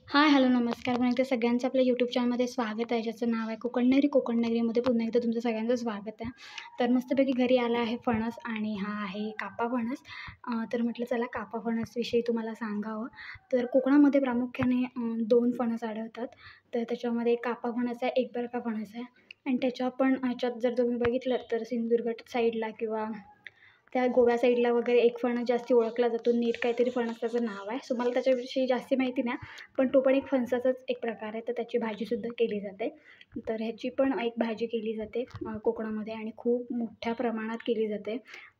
हाय, hello, नमस्कार. पुन्हा एकदा सगळ्यांचं आपल्या यूट्यूब चॅनलमध्ये स्वागत आहे, ज्याचं नाव आहे कोकणनगरी. कोकणनगरीमध्ये पुन्हा एकदा तुमचं सगळ्यांचं स्वागत आहे. तर मस्तपैकी घरी आला आहे फणस आणि हा आहे कापा फणस. तर म्हटलं चला कापा फणसविषयी तुम्हाला सांगावं. तर कोकणामध्ये प्रामुख्याने 2 फणस आढळतात. तर त्याच्यामध्ये एक कापा फणस आहे, एक बरका फणस आहे. आणि त्याच्या पण ह्याच्यात जर तुम्ही बघितलं तर सिंधुदुर्ग साईडला किंवा त्या गोव्या साईडला वगैरे एक फणस जास्ती ओळखला जातो. नीट काहीतरी फणस त्याचं नाव आहे. सो मला त्याच्याविषयी जास्ती माहिती नाही. पण तो पण एक फणसाचाच एक प्रकार आहे. तर त्याची भाजीसुद्धा केली जाते. तर ह्याची पण एक भाजी केली जाते कोकणामध्ये आणि खूप मोठ्या प्रमाणात केली जाते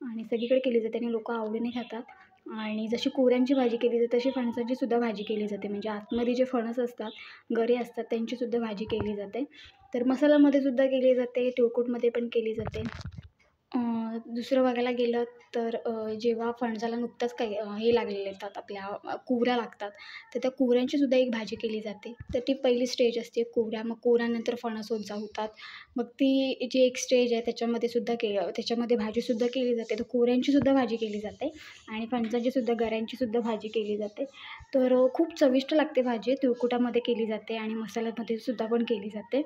आणि सगळीकडे केली जाते आणि लोकं आवडीने खातात. आणि जशी कोऱ्यांची भाजी केली जाते तशी फणसाचीसुद्धा भाजी केली जाते. म्हणजे आतमध्ये जे फणस असतात, गरे असतात त्यांचीसुद्धा भाजी केली जाते. तर मसाल्यामध्ये सुद्धा केली जाते, तिळकुटमध्ये पण केली जाते. दुसरं बघायला गेलं तर जेव्हा फणसाला नुकताच काही हे लागलेले असतात आपल्या कुवऱ्या लागतात, तर त्या कुवऱ्यांचीसुद्धा एक भाजी केली जाते. तर ती पहिली स्टेज असते कुवऱ्या, मग कुवऱ्यानंतर फणस होतात. मग ती जी एक स्टेज आहे त्याच्यामध्ये सुद्धा त्याच्यामध्ये भाजीसुद्धा केली जाते. तर कुवऱ्यांचीसुद्धा भाजी केली जाते आणि फणसाचीसुद्धा गऱ्यांचीसुद्धा भाजी केली जाते. तर खूप चविष्ट लागते भाजी. तिळकुटामध्ये केली जाते आणि मसाल्यामध्ये सुद्धा पण केली जाते.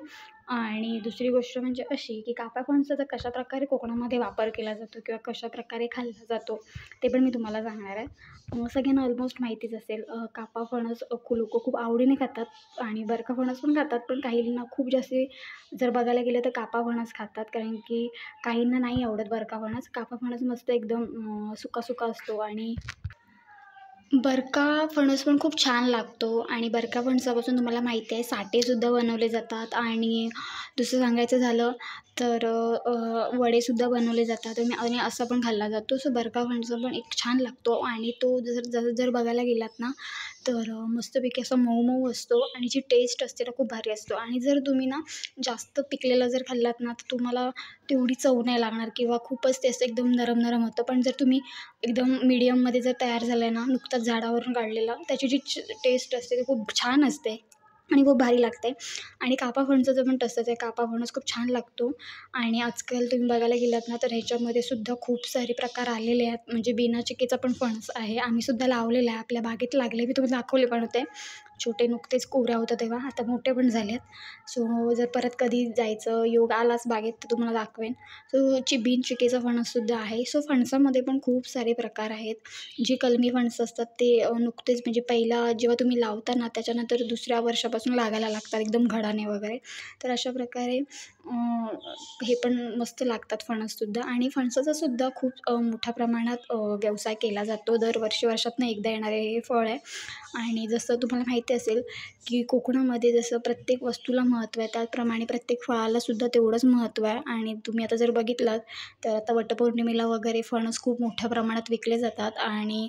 आणि दुसरी गोष्ट म्हणजे अशी, की कापा फणसाचा कशाप्रकारे कोकणामध्ये वापर केला जातो किंवा कशाप्रकारे खाल्ला जातो, ते पण मी तुम्हाला सांगणार आहे. सगळ्यांना ऑलमोस्ट माहितीच असेल, कापा फणस लोकं खूप आवडीने खातात आणि बरका फणस पण खातात. पण काहींना खूप जास्ती जर बघायला गेलं तर कापा फणस खातात, कारण की काहींना नाही आवडत बरका फणस. कापा फणस मस्त एकदम सुका-सुका असतो आणि बरका फणस पण खूप छान लागतो आणि बरका फणसापासून तुम्हाला माहिती आहे साठेसुद्धा बनवले जातात आणि दुसरं सांगायचं झालं तर वडेसुद्धा बनवले जातात आणि असा पण खाल्ला जातो. सो बरका फणस पण एक छान लागतो आणि तो जर बघायला गेलात ना, तर मस्तपैकी असा मऊ-मऊ असतो आणि जी टेस्ट असते ना खूप भारी असतो आणि जर तुम्ही ना जास्त पिकलेला जर खाल्लात ना, तर तुम्हाला तेवढी चव नाही लागणार किंवा खूपच ते असं एकदम नरम-नरम होतं. पण जर तुम्ही एकदम मीडियममध्ये जर तयार झालं आहे ना, नुकताच झाडावरून काढलेला, त्याची जी टेस्ट असते ती खूप छान असते आणि खूप भारी लागते. आणि कापा फणसाचं पण तसंच आहे. कापा फणस खूप छान लागतो आणि आजकाल तुम्ही बघायला गेलात ना, तर ह्याच्यामध्ये सुद्धा खूप सारे प्रकार आलेले आहेत. म्हणजे बिना चिक्कीचा पण फणस आहे. आम्ही सुद्धा लावलेला आहे. आपल्या बागेत लागले. मी तुम्हाला दाखवले पण होते. छोटे नुकतेच कोवऱ्या होत्या तेव्हा, आता मोठे पण झाले आहेत. सो जर परत कधी जायचं योग आलाच बागेत तर तुम्हाला दाखवेन. सो बिन चिक्कीचा फणससुद्धा आहे. सो फणसामध्ये पण खूप सारे प्रकार आहेत. जी कलमी फणसं असतात ते नुकतेच म्हणजे पहिला जेव्हा तुम्ही लावता ना, त्याच्यानंतर दुसऱ्या वर्षापासून लागायला लागतात एकदम घडाने वगैरे. तर अशा प्रकारे हे पण मस्त लागतात फणससुद्धा आणि फणसाचा सुद्धा खूप मोठ्या प्रमाणात व्यवसाय केला जातो. वर्षातनं एकदा येणारे हे फळ आहे आणि जसं तुम्हाला माहिती असेल, की कोकणामध्ये जसं प्रत्येक वस्तूला महत्त्व आहे, त्याचप्रमाणे प्रत्येक फळालासुद्धा तेवढंच महत्त्व आहे आणि तुम्ही आता जर बघितलंत, तर आता वटपौर्णिमेला वगैरे फणस खूप मोठ्या प्रमाणात विकले जातात आणि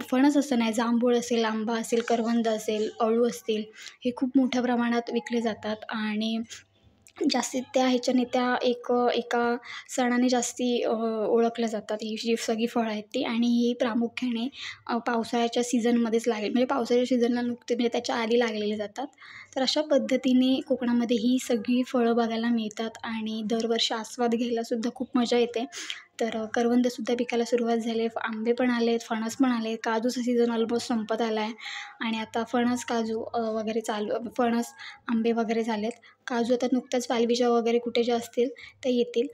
फणस असं नाही, जांभूळ असेल, आंबा असेल, करवंद असेल, अळू असतील, हे खूप मोठ्या प्रमाणात विकले जातात आणि जास्ती त्या ह्याच्याने त्या एका सणाने जास्ती ओळखल्या जातात. ही जी सगळी फळं आहेत ती आणि ही प्रामुख्याने पावसाळ्याच्या सीझनमध्येच लागेल म्हणजे पावसाळ्याच्या सीझनला नुकते म्हणजे त्याच्या आधी लागलेले जातात. तर अशा पद्धतीने कोकणामध्ये ही सगळी फळं बघायला मिळतात आणि दरवर्षी आस्वाद घ्यायलासुद्धा खूप मजा येते. तर करवंदसुद्धा पिकायला सुरुवात झाली आहे. आंबे पण आले आहेत, फणस पण आले आहेत. काजूचा सीझन ऑलमोस्ट संपत आला आहे आणि आता फणस, काजू वगैरे फणस, आंबे वगैरे झालेत. काजू आता नुकताच पालवीच्या वगैरे कुठे ज्या असतील त्या येतील.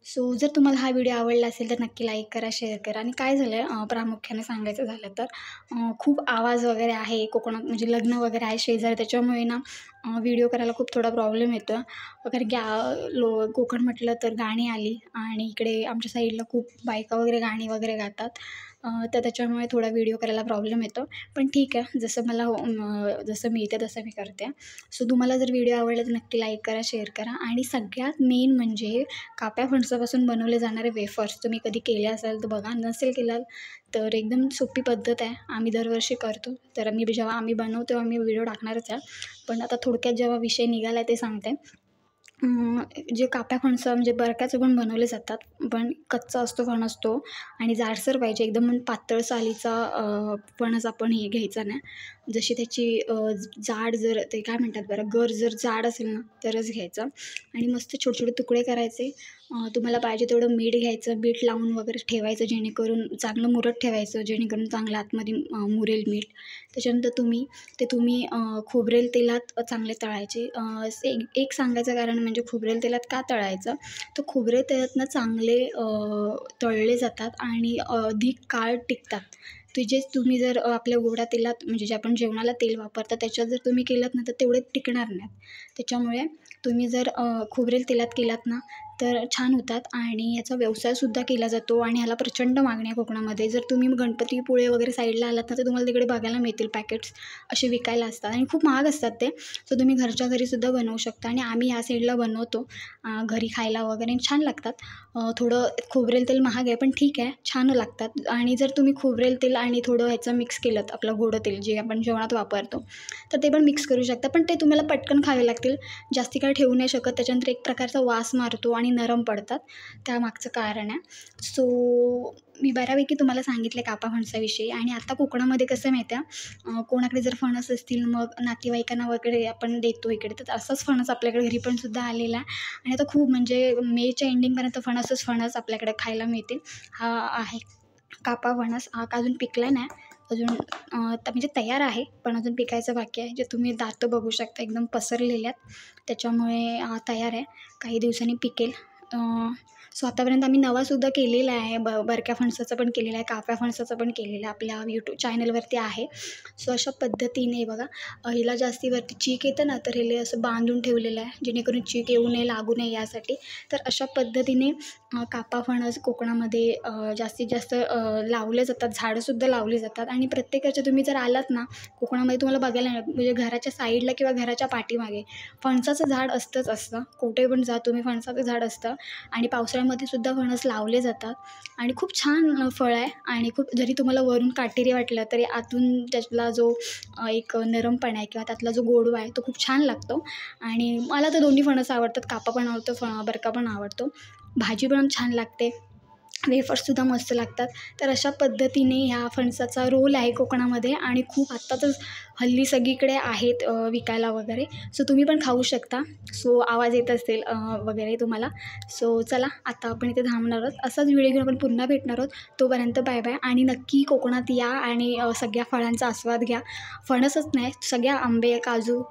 सो जर तुम्हाला हा व्हिडिओ आवडला असेल तर नक्की लाईक करा, शेअर करा आणि काय झालं आहे प्रामुख्याने सांगायचं झालं तर खूप आवाज वगैरे आहे कोकणात म्हणजे लग्न वगैरे आहे शेजारी त्याच्यामुळे ना व्हिडिओ करायला खूप थोडा प्रॉब्लेम येतो. कारण की कोकण म्हटलं तर गाणी आली आणि इकडे आमच्या साईडला खूप बायका वगैरे गाणी वगैरे गातात. तर त्याच्यामुळे थोडा व्हिडिओ करायला प्रॉब्लेम येतो. पण ठीक आहे, जसं मिळतं तसं मी करते. सो तुम्हाला जर व्हिडिओ आवडला तर नक्की लाईक करा, शेअर करा आणि सगळ्यात मेन म्हणजे काप्या फणसापासून बनवले जाणारे वेफर्स तुम्ही कधी केले असाल तर बघा. नसेल केलात तर एकदम सोपी पद्धत आहे. आम्ही दरवर्षी करतो. तर जेव्हा आम्ही बनवतो तेव्हा मी व्हिडिओ टाकणारच आहे. पण आता थोडक्यात जेव्हा विषय निघाला आहे ते सांगते. जे काप्या फणसं म्हणजे बरक्याचं पण बनवले जातात, पण कच्चा असतो फणस तो आणि जाडसर पाहिजे एकदम पातळ सालीचा फणस आपण हे घ्यायचा नाही. जशी त्याची जाड जर ते काय म्हणतात बरं गर जर जाड असेल ना तरच घ्यायचं आणि मस्त छोटे छोटे तुकडे करायचे. तुम्हाला पाहिजे तेवढं मीठ घ्यायचं, मीठ लावून वगैरे ठेवायचं जेणेकरून चांगलं मुरत ठेवायचं जेणेकरून चांगलं आतमध्ये मुरेल मीठ. त्याच्यानंतर तुम्ही खोबरेल तेलात चांगले तळायचे. एक सांगायचं कारण म्हणजे खोबरेल तेलात का तळायचं, तर खोबरेल तेलात ना चांगले तळले जातात आणि अधिक काळ टिकतात. तुम्ही जर आपल्या गोड्या तेलात म्हणजे जे आपण जेवणाला तेल वापरतात त्याच्यात जर तुम्ही केलात ना तर तेवढे टिकणार नाहीत. त्याच्यामुळे तुम्ही जर खोबरेल तेलात केलात ना तर छान होतात आणि याचा व्यवसायसुद्धा केला जातो आणि ह्याला प्रचंड मागणी आहे कोकणामध्ये. जर तुम्ही गणपतीपुळे वगैरे साईडला आलात ना तर तुम्हाला तिकडे बघायला मिळतील पॅकेट्स असे विकायला असतात आणि खूप महाग असतात ते. सो तुम्ही घरच्या घरीसुद्धा बनवू शकता आणि आम्ही या साईडला बनवतो घरी खायला वगैरे छान लागतात. थोडं खोबरेल तेल महाग आहे पण ठीक आहे, छान लागतात. आणि जर तुम्ही खोबरेल तेल आणि थोडं ह्याचं मिक्स केलं आपलं गोडं तेल जे आपण जेवणात वापरतो तर ते पण मिक्स करू शकता, पण ते तुम्हाला पटकन खावे लागतील, जास्ती काळ ठेवू नाही शकत. त्याच्यानंतर एक प्रकारचा वास मारतो आणि नरम पडतात, त्यामागचं कारण आहे. सो मी बऱ्यापैकी तुम्हाला सांगितले कापा फणसाविषयी. आणि आता कोकणामध्ये कसं माहिती आहे, कोणाकडे जर फणस असतील मग नातेवाईकांना वगैरे आपण देतो इकडे, तर असंच फणस आपल्याकडे घरी पण सुद्धा आलेला आहे आणि आता खूप म्हणजे मेच्या एंडिंगपर्यंत फणस आपल्याकडे खायला मिळतील. हा आहे कापा फणस. हा का अजून पिकला नाही अजून, म्हणजे तयार आहे पण अजून पिकायचं बाकी आहे. जे तुम्ही दातं बघू शकता एकदम पसरलेले आहेत, त्याच्यामुळे तयार आहे, काही दिवसांनी पिकेल. सो आतापर्यंत आम्ही नवासुद्धा केलेला आहे, बरक्या फणसाचं पण केलेलं आहे, काप्या फणसाचं पण केलेलं आहे, आपल्या यूट्यूब चॅनलवरती आहे. सो अशा पद्धतीने बघा, हिला जास्ती वरती चीक येतं ना तर हे असं बांधून ठेवलेलं आहे जेणेकरून चीक येऊ नये, लागू नये यासाठी. तर अशा पद्धतीने कापा फणस कोकणामध्ये जास्तीत जास्त लावले जातात, झाडंसुद्धा लावली जातात. आणि प्रत्येकाच्या तुम्ही जर आलात ना कोकणामध्ये तुम्हाला बघायला म्हणजे घराच्या साईडला किंवा घराच्या पाठीमागे फणसाचं झाड असतं. कुठे पण जा तुम्ही फणसाचं झाड असतं आणि पावसाळ्यामध्ये सुद्धा फणस लावले जातात आणि खूप छान फळ आहे. आणि खूप जरी तुम्हाला वरून काटेरी वाटलं तरी आतून त्यातला जो एक नरमपणा आहे किंवा त्यातला जो गोडवा आहे तो खूप छान लागतो. आणि मला तर दोन्ही फणस आवडतात, कापा पण आवडतो, बरका पण आवडतो. भाजी पण छान लागते, वेफर्ससुद्धा मस्त लागतात. तर अशा पद्धतीने ह्या फणसाचा रोल आहे कोकणामध्ये आणि खूप आत्ता तर हल्ली सगळीकडे आहेत विकायला वगैरे. सो तुम्ही पण खाऊ शकता. सो आवाज येत असेल वगैरे तुम्हाला. सो चला आता आपण इथे थांबणार आहोत. असाच व्हिडिओ घेऊन आपण पुन्हा भेटणार आहोत. तोपर्यंत बाय बाय. आणि नक्की कोकणात या आणि सगळ्या फळांचा आस्वाद घ्या. फणसच नाही, सगळ्या आंबे, काजू,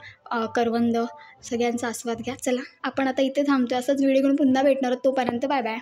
करवंद सगळ्यांचा आस्वाद घ्या. चला आपण आता इथे थांबतो. असाच व्हिडिओ घेऊन पुन्हा भेटणार आहोत. तोपर्यंत बाय बाय.